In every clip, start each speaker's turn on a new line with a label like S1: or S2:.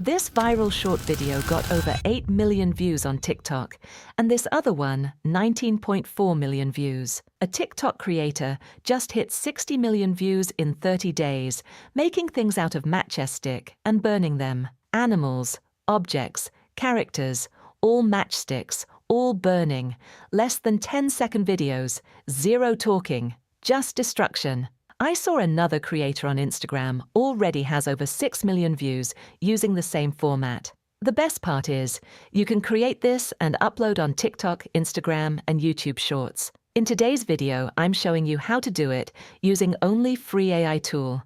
S1: This viral short video got over 8 million views on TikTok, and this other one, 19.4 million views. A TikTok creator just hit 60 million views in 30 days, making things out of Matchstick and burning them. Animals, objects, characters, all matchsticks, all burning. Less than 10-second videos, zero talking, just destruction. I saw another creator on Instagram already has over 6 million views using the same format. The best part is, you can create this and upload on TikTok, Instagram, and YouTube Shorts. In today's video, I'm showing you how to do it using only free AI tool.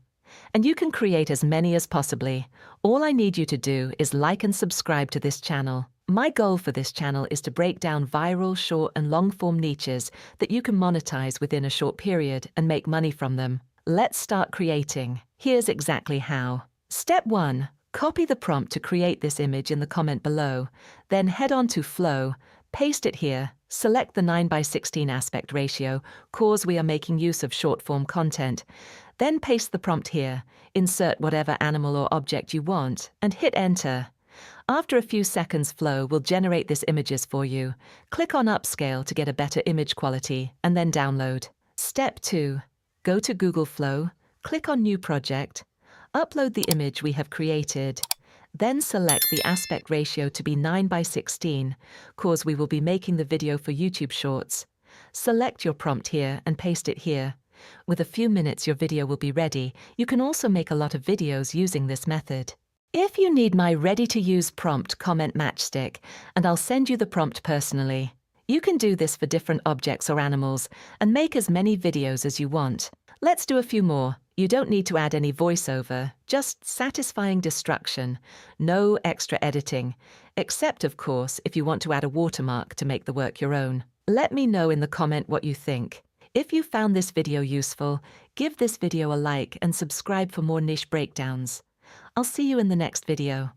S1: And you can create as many as possibly. All I need you to do is like and subscribe to this channel. My goal for this channel is to break down viral, short, and long-form niches that you can monetize within a short period and make money from them. Let's start creating. Here's exactly how. Step 1. Copy the prompt to create this image in the comment below. Then head on to Flow, paste it here, select the 9:16 aspect ratio, cause we are making use of short-form content. Then paste the prompt here, insert whatever animal or object you want, and hit Enter. After a few seconds, Flow will generate this images for you. Click on Upscale to get a better image quality, and then download. Step 2. Go to Google Flow, click on New Project, upload the image we have created, then select the aspect ratio to be 9:16, cause we will be making the video for YouTube Shorts. Select your prompt here and paste it here. With a few minutes your video will be ready. You can also make a lot of videos using this method. If you need my ready-to-use prompt, comment Matchstick, and I'll send you the prompt personally. You can do this for different objects or animals, and make as many videos as you want. Let's do a few more. You don't need to add any voiceover, just satisfying destruction. No extra editing, except of course if you want to add a watermark to make the work your own. Let me know in the comment what you think. If you found this video useful, give this video a like and subscribe for more niche breakdowns. I'll see you in the next video.